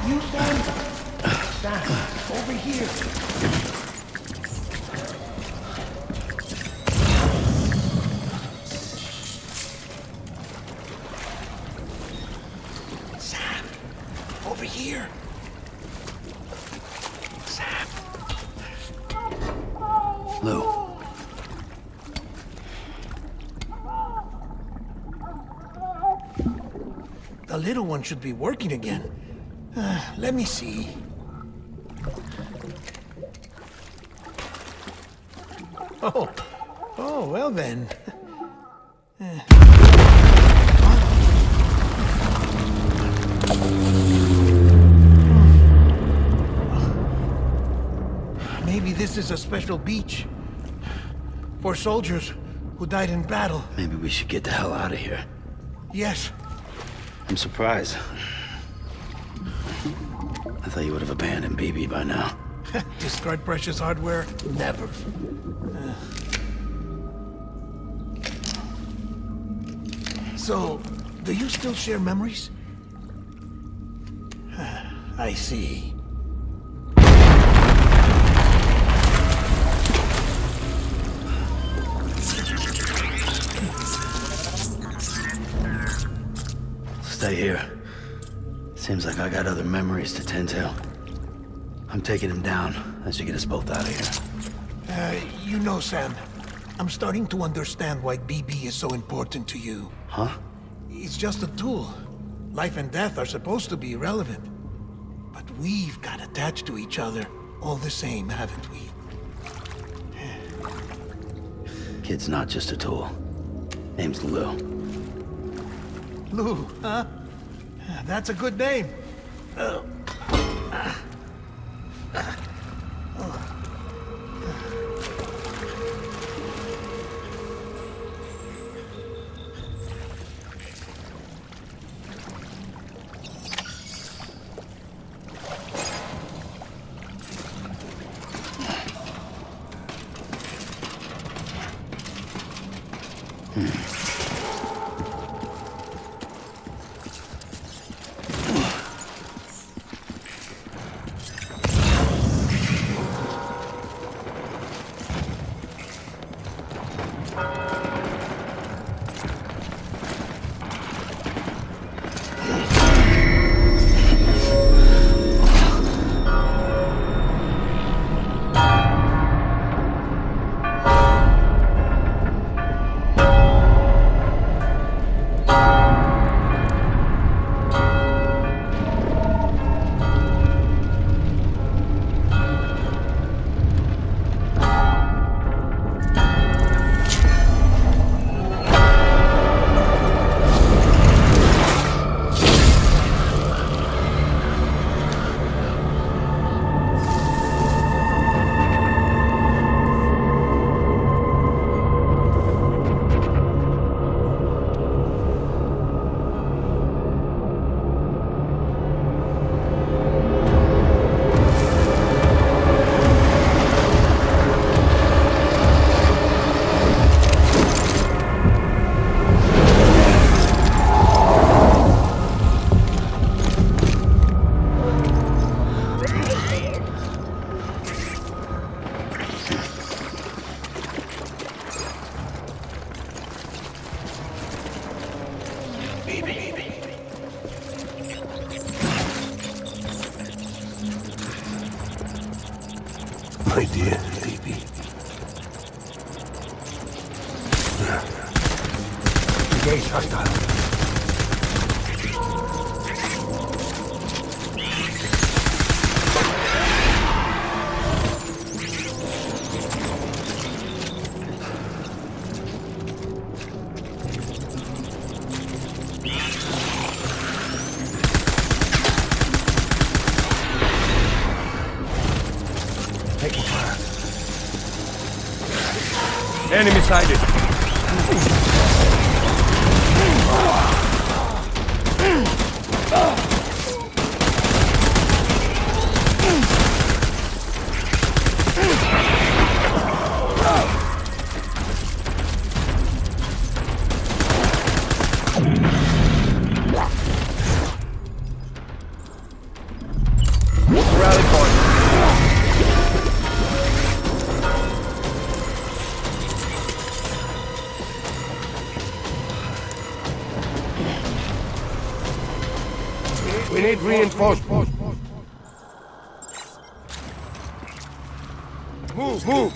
You, Sam? Sam, over here. Sam, over here. Sam. Lou. The little one should be working again. Let me see. Oh, well then. Maybe this is a special beach for soldiers who died in battle. Maybe we should get the hell out of here. Yes. I'm surprised. I thought you would have abandoned BB by now. Discard precious hardware? Never. So, do you still share memories? I see. Stay here. Seems like I got other memories to tend to. I'm taking him down. That should get us both out of here. You know, Sam, I'm starting to understand why BB is so important to you. Huh? It's just a tool. Life and death are supposed to be irrelevant. But we've got attached to each other all the same, haven't we? Kid's not just a tool. Name's Lou. Lou, huh? That's a good name. My dear baby. Engage hostile. Taking fire. Enemy sighted. We need reinforcements. Move, move!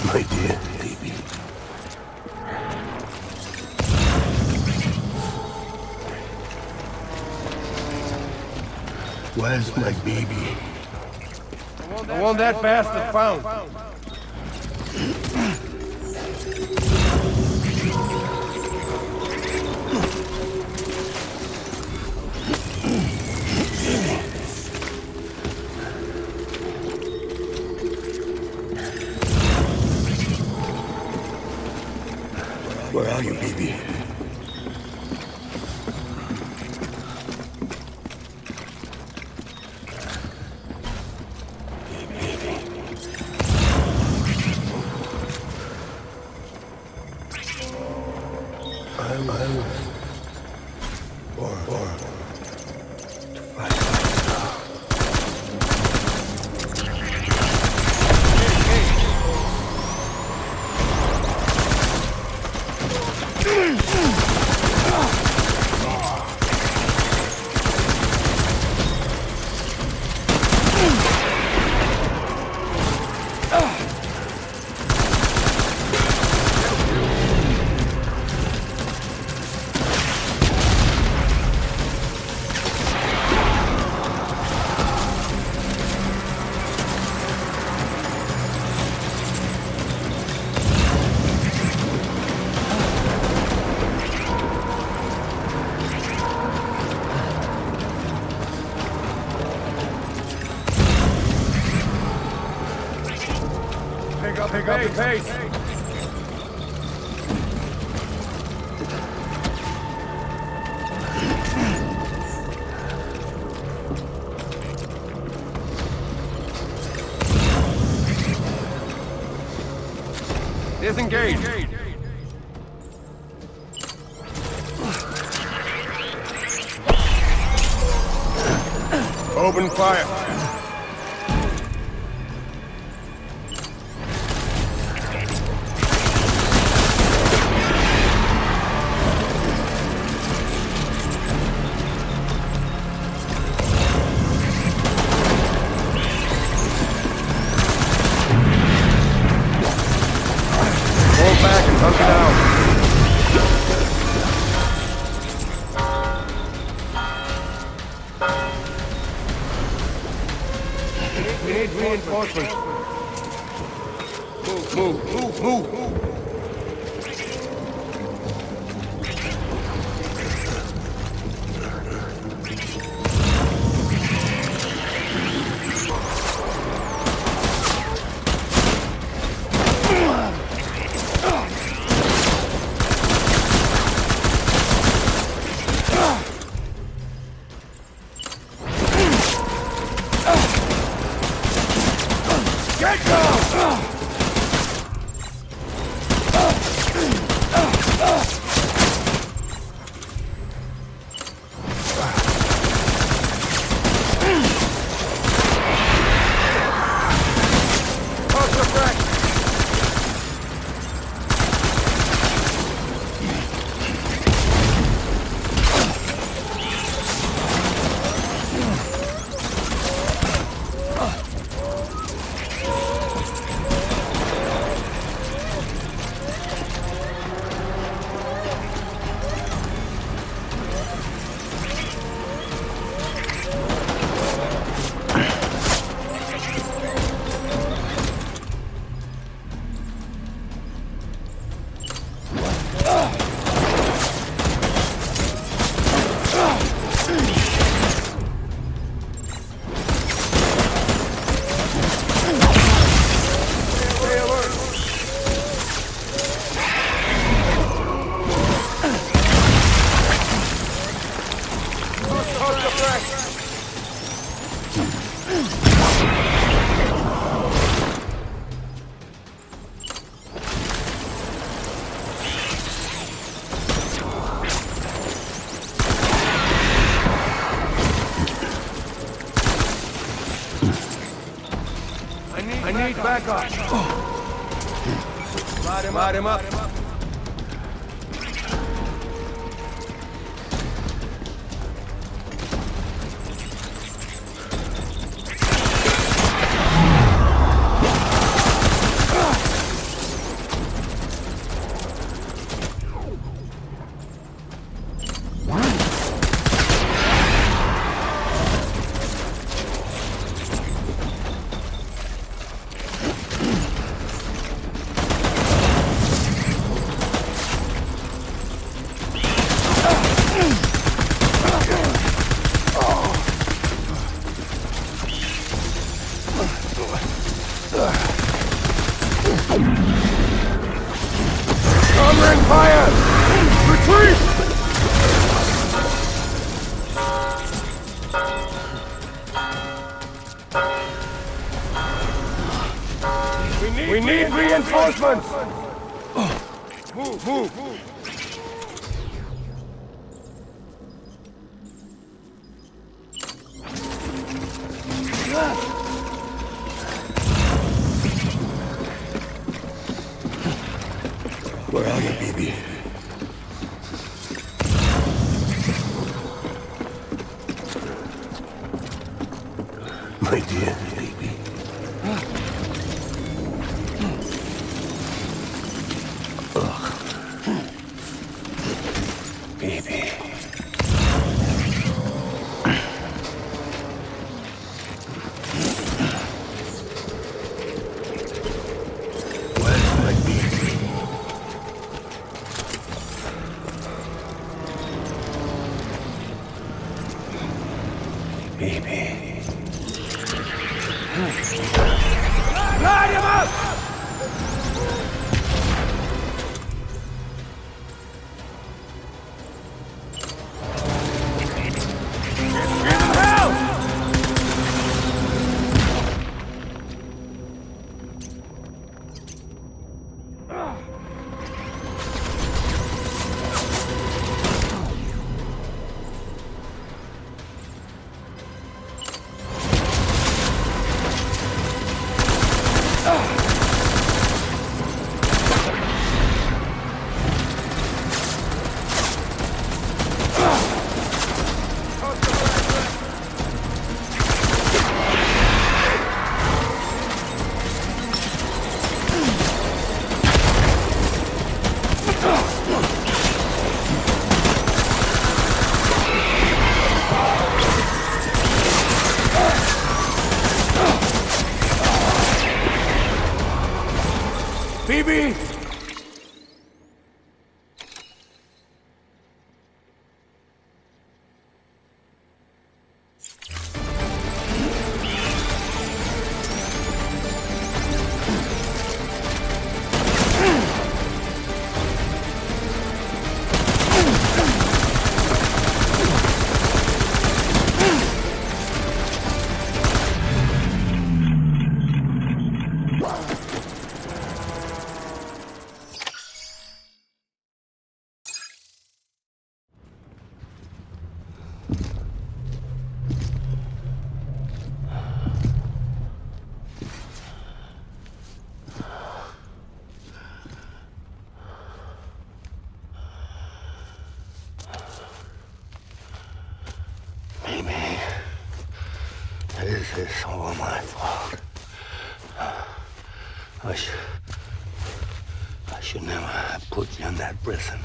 My dear baby. Where's my baby? I want that bastard found. Where are you, baby? Pick up the pace. Disengage. Open fire. Back and hunker down. We need reinforcements. Move. back up. Light him up. Covering fire! Retreat! We need reinforcements! Move! Where are you, BB? My dear baby. Ugh. Baby. Where's my baby? Baby. Light him up! Give him hell! BB! Baby, this is all my fault. I should never have put you in that prison.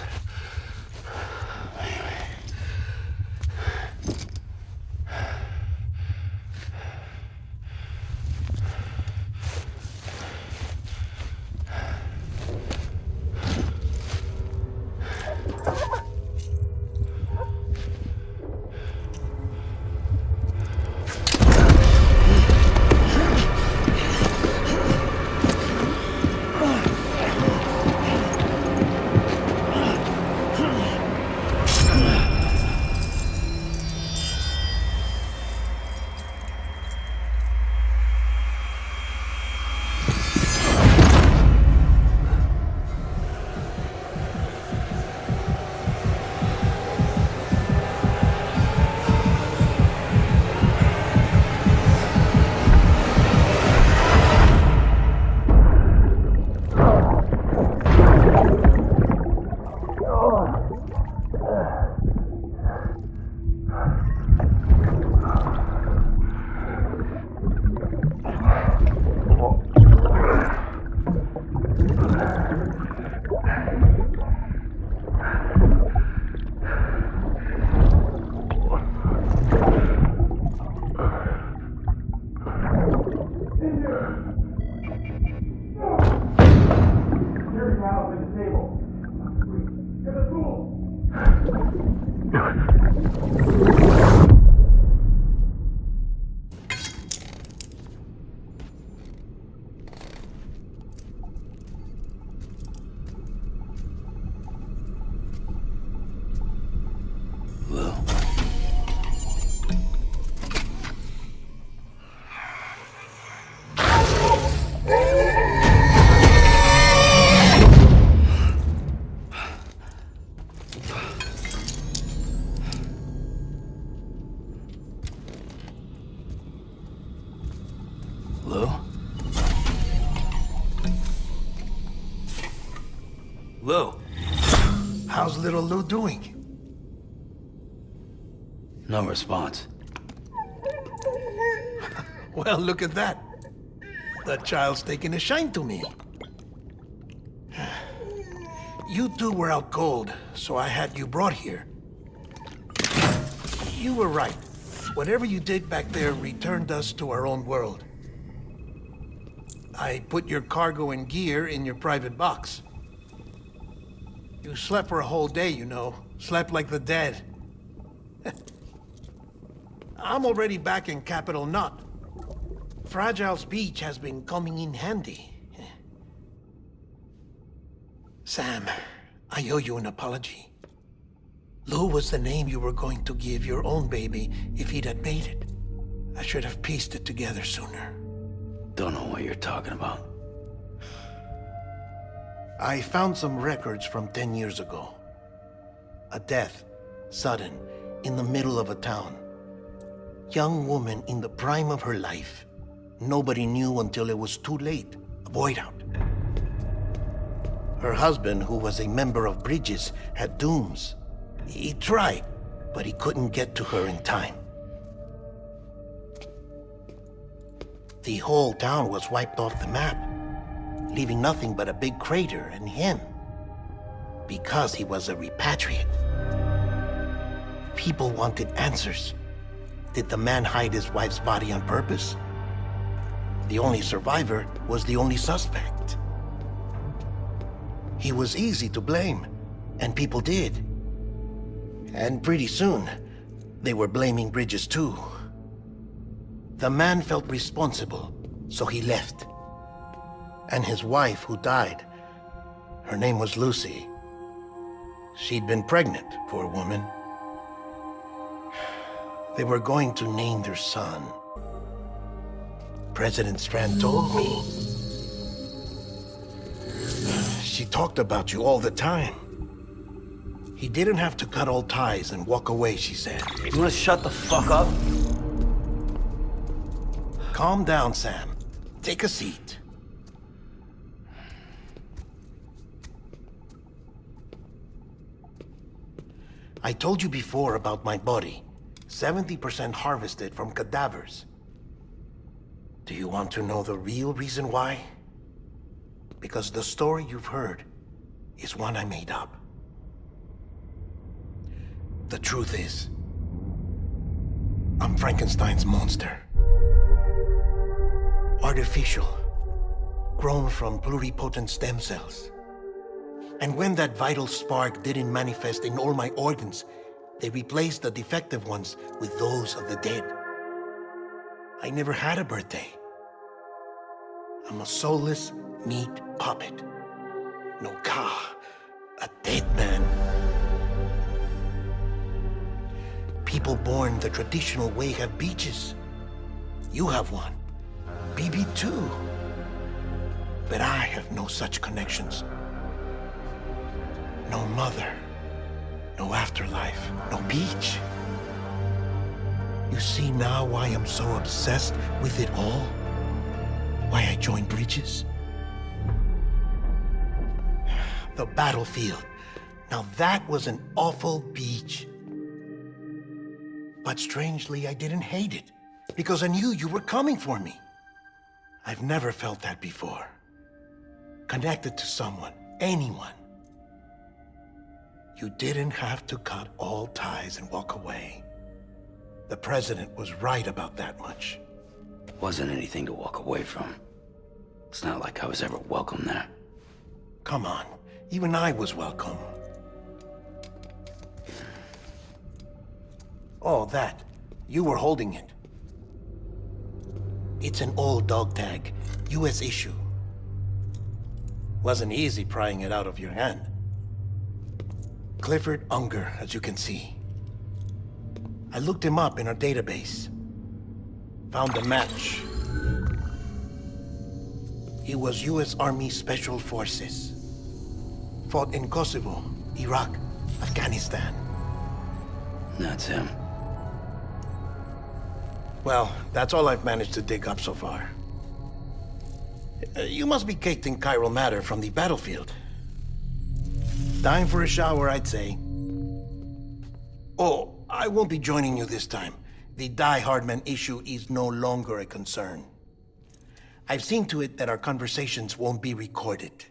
Baby. Lou? Lou? Lou? How's little Lou doing? No response. Well, look at that. The child's taking a shine to me. You two were out cold, so I had you brought here. You were right. Whatever you did back there returned us to our own world. I put your cargo and gear in your private box. You slept for a whole day, you know. Slept like the dead. I'm already back in Capital Knot. Fragile's beach has been coming in handy. Sam, I owe you an apology. Lou was the name you were going to give your own baby if he'd had made it. I should have pieced it together sooner. Don't know what you're talking about. I found some records from 10 years ago. A death, sudden, in the middle of a town. Young woman in the prime of her life. Nobody knew until it was too late. A void out. Her husband, who was a member of Bridges, had dooms. He tried, but he couldn't get to her in time. The whole town was wiped off the map, leaving nothing but a big crater and him. Because he was a repatriate. People wanted answers. Did the man hide his wife's body on purpose? The only survivor was the only suspect. He was easy to blame, and people did. And pretty soon, they were blaming Bridges too. The man felt responsible, so he left. And his wife, who died, her name was Lucy. She'd been pregnant, poor woman. They were going to name their son. President Strand told me. She talked about you all the time. He didn't have to cut all ties and walk away, she said. You wanna shut the fuck up? Calm down, Sam. Take a seat. I told you before about my body. 70% harvested from cadavers. Do you want to know the real reason why? Because the story you've heard is one I made up. The truth is, I'm Frankenstein's monster. Artificial, grown from pluripotent stem cells. And when that vital spark didn't manifest in all my organs, they replaced the defective ones with those of the dead. I never had a birthday. I'm a soulless meat puppet. No ka, a dead man. People born the traditional way have beaches. You have one. BB too. But I have no such connections. No mother. No afterlife. No beach. You see now why I'm so obsessed with it all? Why I joined Bridges? The battlefield. Now that was an awful beach. But strangely, I didn't hate it, because I knew you were coming for me. I've never felt that before. Connected to someone, anyone. You didn't have to cut all ties and walk away. The president was right about that much. Wasn't anything to walk away from. It's not like I was ever welcome there. Come on, even I was welcome. Oh, that. You were holding it. It's an old dog tag, US issue. Wasn't easy prying it out of your hand. Clifford Unger, as you can see. I looked him up in our database. Found a match. He was US Army Special Forces. Fought in Kosovo, Iraq, Afghanistan. That's him. Well, that's all I've managed to dig up so far. You must be caked in chiral matter from the battlefield. Time for a shower, I'd say. Oh, I won't be joining you this time. The Die Hardman issue is no longer a concern. I've seen to it that our conversations won't be recorded.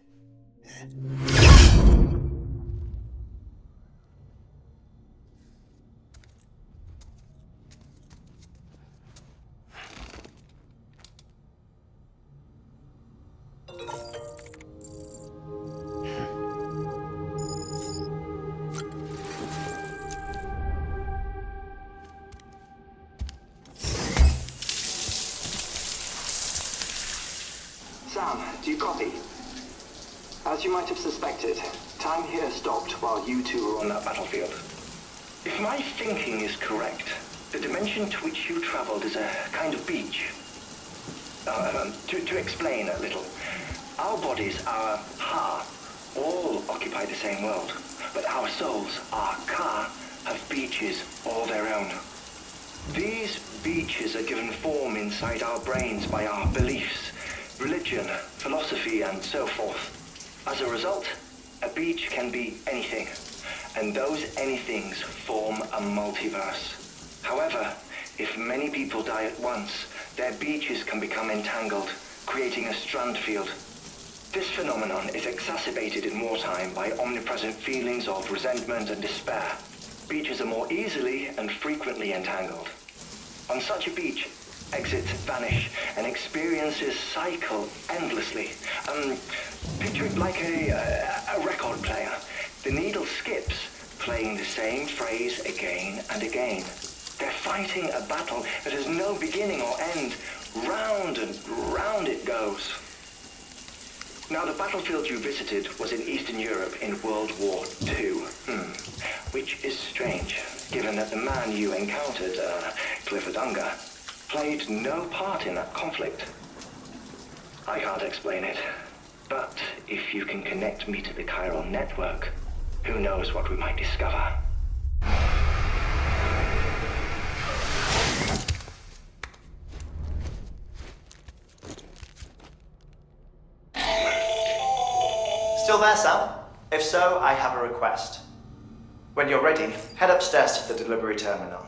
Sam, do you copy? As you might have suspected, time here stopped while you two were on that battlefield. If my thinking is correct, the dimension to which you traveled is a kind of beach. To explain a little, our bodies, our ha, all occupy the same world, but our souls, our ka, have beaches all their own. These beaches are given form inside our brains by our beliefs, religion, philosophy, and so forth. As a result, a beach can be anything, and those anythings form a multiverse. However, if many people die at once, their beaches can become entangled, creating a strand field. This phenomenon is exacerbated in wartime by omnipresent feelings of resentment and despair. Beaches are more easily and frequently entangled. On such a beach, exits vanish and experiences cycle endlessly. Picture it like a record player. The needle skips, playing the same phrase again and again. They're fighting a battle that has no beginning or end. Round and round it goes. Now, the battlefield you visited was in Eastern Europe in World War II. Which is strange, given that the man you encountered, Clifford Unger, played no part in that conflict. I can't explain it, but if you can connect me to the chiral network, who knows what we might discover. Still there, Sam? If so, I have a request. When you're ready, head upstairs to the delivery terminal.